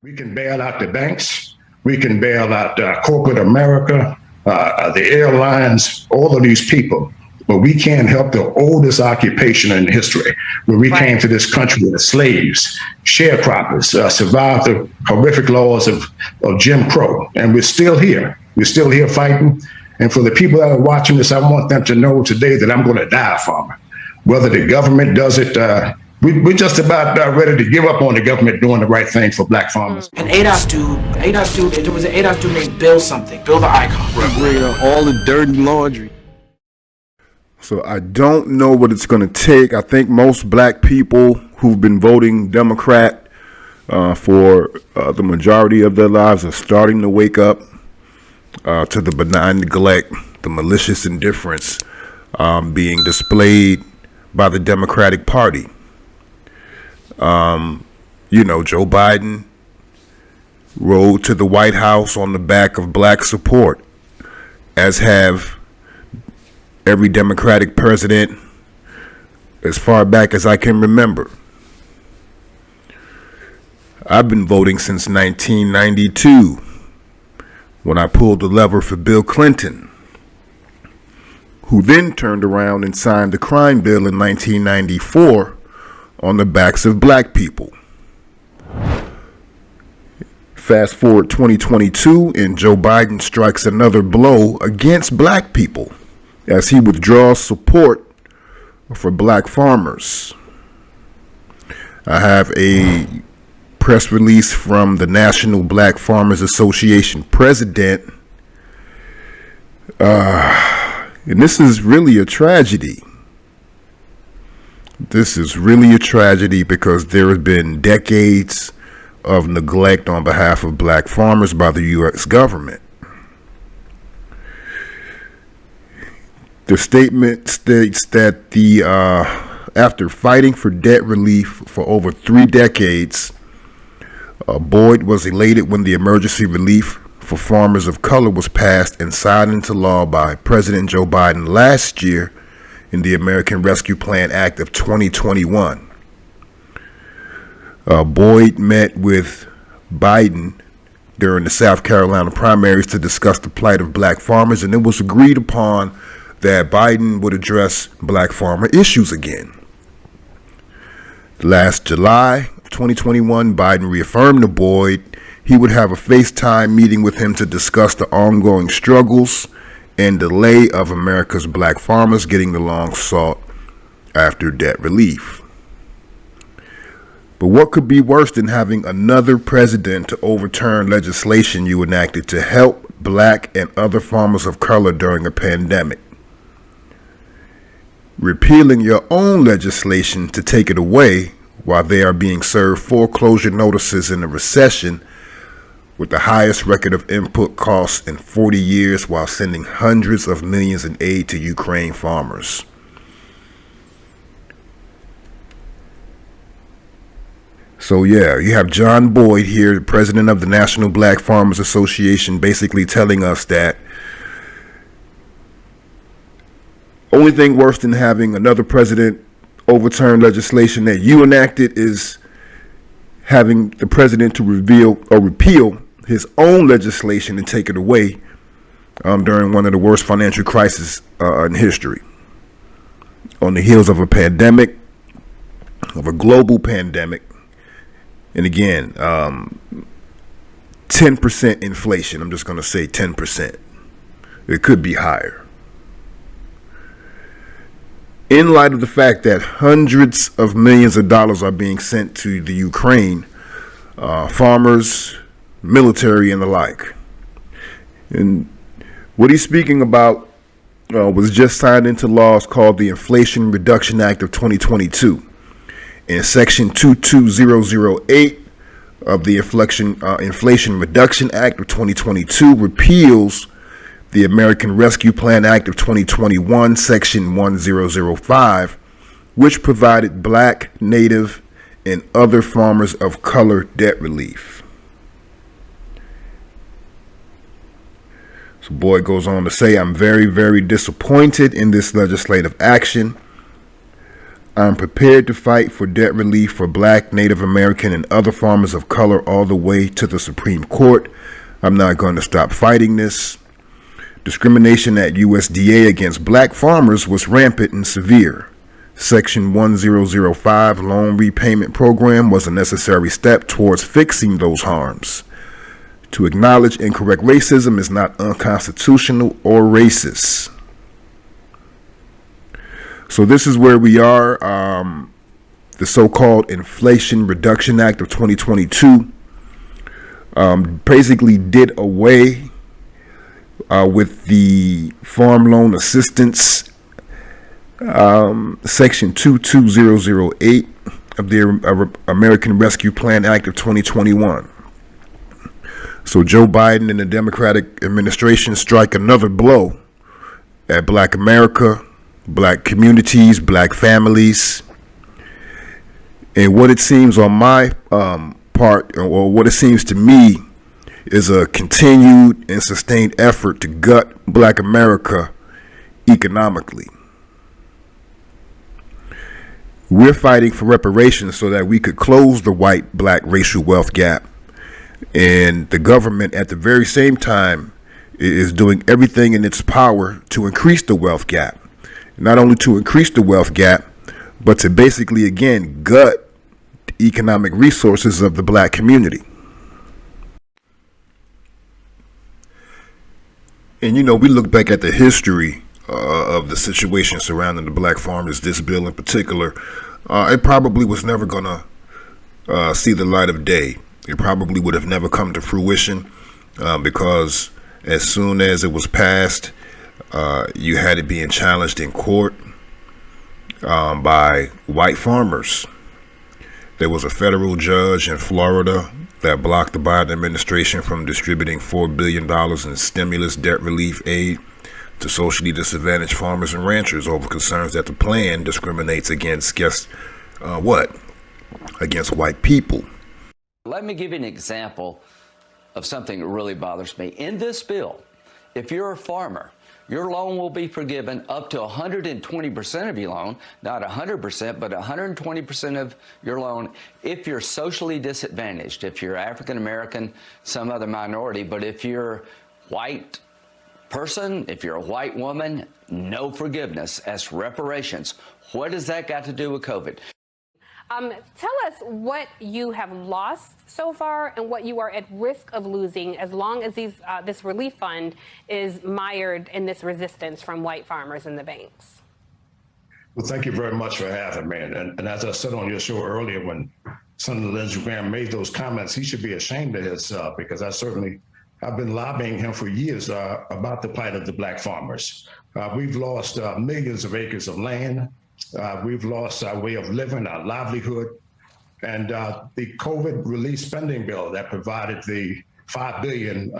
We can bail out the banks. We can bail out corporate America, the airlines, all of these people. But we can't help the oldest occupation in history, where we came to this country as slaves, sharecroppers, survived the horrific laws of Jim Crow. And we're still here. We're still here fighting. And for the people that are watching this, I want them to know today that I'm going to die for them. Whether the government does it, we're just about ready to give up on the government doing the right thing for black farmers. An ADOS dude, there was an ADOS dude named Bill something, Bill the Icon. Bring all the dirty laundry. So I don't know what it's going to take. I think most black people who've been voting Democrat for the majority of their lives are starting to wake up to the benign neglect, the malicious indifference being displayed by the Democratic Party. Joe Biden rode to the White House on the back of black support, as have every Democratic president as far back as I can remember. I've been voting since 1992, when I pulled the lever for Bill Clinton, who then turned around and signed the crime bill in 1994 on the backs of black people. Fast forward 2022, and Joe Biden strikes another blow against black people as he withdraws support for black farmers. I have a press release from the National Black Farmers Association president, and this is really a tragedy. This is really a tragedy because there has been decades of neglect on behalf of black farmers by the U.S. government. The statement states that after fighting for debt relief for over 3 decades, Boyd was elated when the emergency relief for farmers of color was passed and signed into law by President Joe Biden last year in the American Rescue Plan Act of 2021. Boyd met with Biden during the South Carolina primaries to discuss the plight of black farmers, and it was agreed upon that Biden would address black farmer issues again. Last July 2021, Biden reaffirmed to Boyd he would have a FaceTime meeting with him to discuss the ongoing struggles and delay of America's black farmers getting the long sought after debt relief. But what could be worse than having another president to overturn legislation you enacted to help black and other farmers of color during a pandemic? Repealing your own legislation to take it away while they are being served foreclosure notices in a recession with the highest record of input costs in 40 years, while sending hundreds of millions in aid to Ukraine farmers. So yeah, you have John Boyd here, the president of the National Black Farmers Association, basically telling us that only thing worse than having another president overturn legislation that you enacted is having the president to repeal his own legislation and take it away during one of the worst financial crises in history, on the heels of a pandemic, of a global pandemic. And again, 10% inflation. I'm just going to say 10%. It could be higher. In light of the fact that hundreds of millions of dollars are being sent to the Ukraine, farmers, military, and the like. And what he's speaking about was just signed into law. It's called the Inflation Reduction Act of 2022. And Section 22008 of the Inflation Reduction Act of 2022 repeals the American Rescue Plan Act of 2021, Section 1005, which provided black, native, and other farmers of color debt relief. So Boyd goes on to say, I'm very, very disappointed in this legislative action. I'm prepared to fight for debt relief for Black, Native American, and other farmers of color all the way to the Supreme Court. I'm not going to stop fighting this. Discrimination at USDA against Black farmers was rampant and severe. Section 1005 loan repayment program was a necessary step towards fixing those harms. To acknowledge incorrect racism is not unconstitutional or racist. So this is where we are. The so-called Inflation Reduction Act of 2022 basically did away with the farm loan assistance, section 22008 of the American Rescue Plan Act of 2021. So Joe Biden and the Democratic administration strike another blow at Black America, Black communities, Black families. And what it seems on my part, or what it seems to me, is a continued and sustained effort to gut Black America economically. We're fighting for reparations so that we could close the white-black racial wealth gap. And the government at the very same time is doing everything in its power to increase the wealth gap. Not only to increase the wealth gap, but to basically, again, gut the economic resources of the Black community. And, you know, we look back at the history of the situation surrounding the Black farmers, this bill in particular. It probably was never going to see the light of day. It probably would have never come to fruition because as soon as it was passed, you had it being challenged in court by white farmers. There was a federal judge in Florida that blocked the Biden administration from distributing $4 billion in stimulus debt relief aid to socially disadvantaged farmers and ranchers over concerns that the plan discriminates against against white people. Let me give you an example of something that really bothers me. In this bill, if you're a farmer, your loan will be forgiven up to 120% of your loan, not 100%, but 120% of your loan if you're socially disadvantaged, if you're African American, some other minority. But if you're white person, if you're a white woman, no forgiveness. That's reparations. What does that got to do with COVID? Tell us what you have lost so far and what you are at risk of losing as long as this relief fund is mired in this resistance from white farmers and the banks. Well, thank you very much for having me. And as I said on your show earlier, when Senator Lindsey Graham made those comments, he should be ashamed of himself because I've been lobbying him for years about the plight of the Black farmers. We've lost millions of acres of land. We've lost our way of living, our livelihood, and the COVID relief spending bill that provided the $5 billion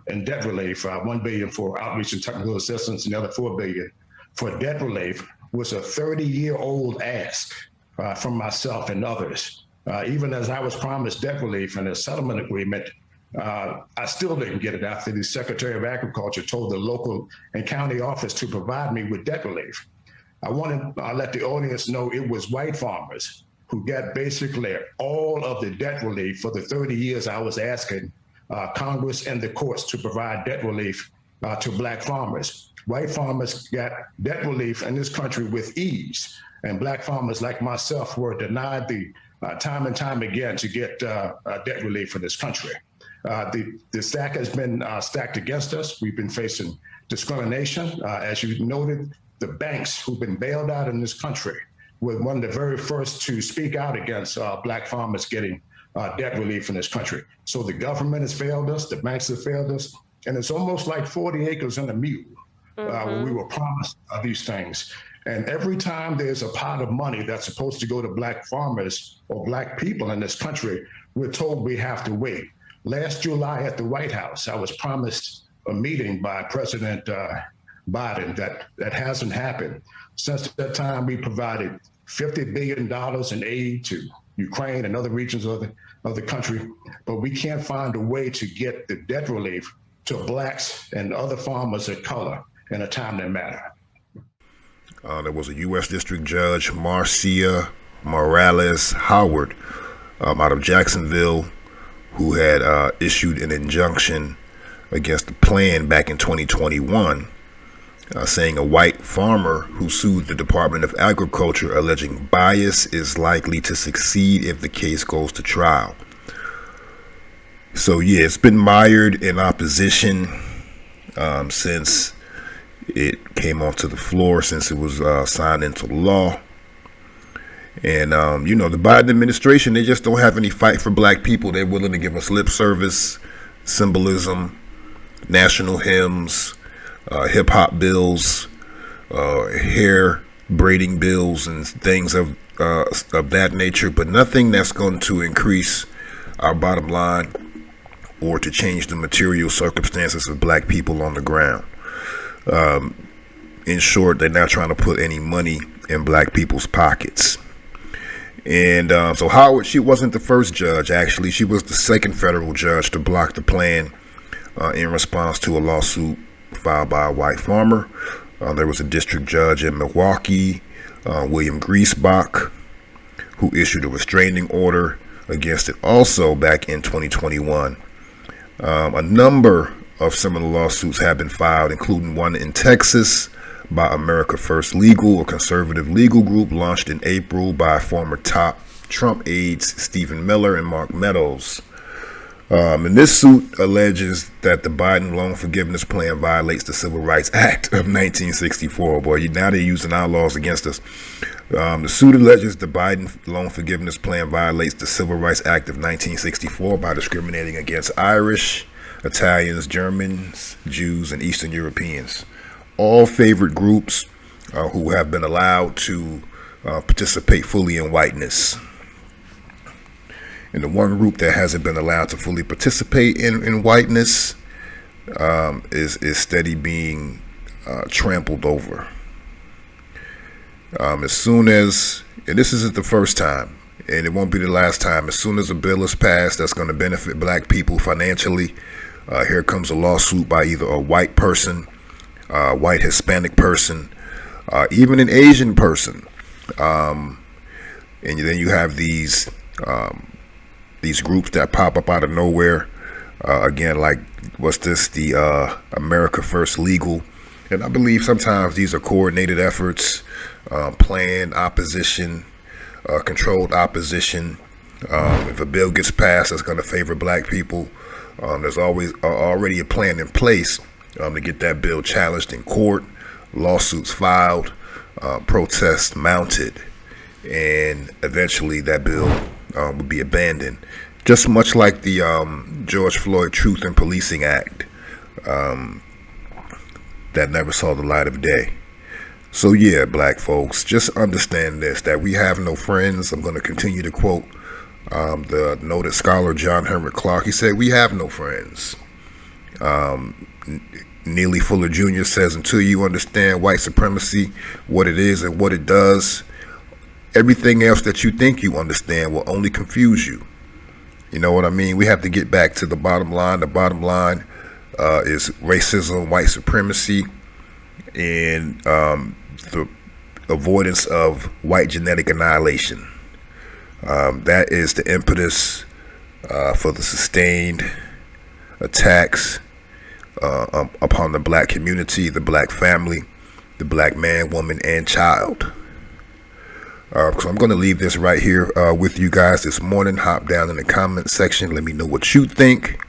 in debt relief, $1 billion for outreach and technical assistance, and the other $4 billion for debt relief was a 30-year-old ask from myself and others. Even as I was promised debt relief and a settlement agreement, I still didn't get it after the Secretary of Agriculture told the local and county office to provide me with debt relief. I want to let the audience know it was white farmers who got basically all of the debt relief for the 30 years I was asking Congress and the courts to provide debt relief to Black farmers. White farmers got debt relief in this country with ease, and Black farmers like myself were denied the time and time again to get debt relief in this country. The stack has been stacked against us. We've been facing discrimination. As you noted, the banks who've been bailed out in this country were one of the very first to speak out against Black farmers getting debt relief in this country. So the government has failed us, the banks have failed us, and it's almost like 40 acres and a mule when we were promised these things. And every time there's a pot of money that's supposed to go to Black farmers or Black people in this country, we're told we have to wait. Last July at the White House, I was promised a meeting by President Biden. That hasn't happened. Since that time, we provided $50 billion in aid to Ukraine and other regions of the country, but we can't find a way to get the debt relief to Blacks and other farmers of color in a timely manner. There was a U.S. District Judge, Marcia Morales Howard, out of Jacksonville, who had issued an injunction against the plan back in 2021, saying a white farmer who sued the Department of Agriculture alleging bias is likely to succeed if the case goes to trial. So yeah, it's been mired in opposition since it came onto the floor, since it was signed into law. And the Biden administration, they just don't have any fight for black people. They're willing to give us lip service, symbolism, national hymns, hip hop bills, hair braiding bills, and things of that nature, but nothing that's going to increase our bottom line or to change the material circumstances of black people on the ground. In short, they're not trying to put any money in black people's pockets. And so Howard, she wasn't the first judge. Actually, she was the second federal judge to block the plan in response to a lawsuit filed by a white farmer. There was a district judge in Milwaukee, William Griesbach, who issued a restraining order against it also back in 2021. A number of similar lawsuits have been filed, including one in Texas by America First Legal, a conservative legal group launched in April by former top Trump aides Stephen Miller and Mark Meadows. And this suit alleges that the Biden loan forgiveness plan violates the Civil Rights Act of 1964. Boy, now they're using our laws against us. The suit alleges the Biden loan forgiveness plan violates the Civil Rights Act of 1964 by discriminating against Irish, Italians, Germans, Jews, and Eastern Europeans, all favored groups who have been allowed to participate fully in whiteness. And the one group that hasn't been allowed to fully participate in whiteness is steady being trampled over. As soon as, and this isn't the first time, and it won't be the last time, as soon as a bill is passed that's going to benefit black people financially, here comes a lawsuit by either a white person, white Hispanic person, even an Asian person. And then you have these groups that pop up out of nowhere. Again, like, what's this? The America First Legal. And I believe sometimes these are coordinated efforts, planned opposition, controlled opposition. If a bill gets passed that's going to favor black people, there's always already a plan in place to get that bill challenged in court, lawsuits filed, protests mounted, and eventually that bill would be abandoned. Just much like the George Floyd Truth in Policing Act that never saw the light of day. So yeah, black folks, just understand this, that we have no friends. I'm going to continue to quote the noted scholar John Henrik Clarke. He said, "We have no friends." Neely Fuller Jr. says, "Until you understand white supremacy, what it is and what it does, everything else that you think you understand will only confuse you." You know what I mean? We have to get back to the bottom line. The bottom line is racism, white supremacy, and the avoidance of white genetic annihilation. That is the impetus for the sustained attacks upon the black community, the black family, the black man, woman, and child. So I'm going to leave this right here with you guys this morning. Hop down in the comment section. Let me know what you think.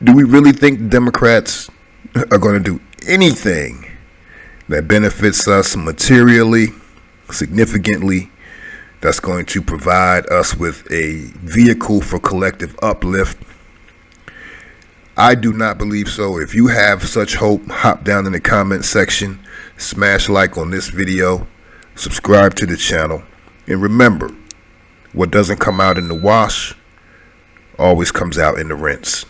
Do we really think the Democrats are going to do anything that benefits us materially, significantly, that's going to provide us with a vehicle for collective uplift? I do not believe so. If you have such hope, hop down in the comment section, smash like on this video, subscribe to the channel, and remember, what doesn't come out in the wash always comes out in the rinse.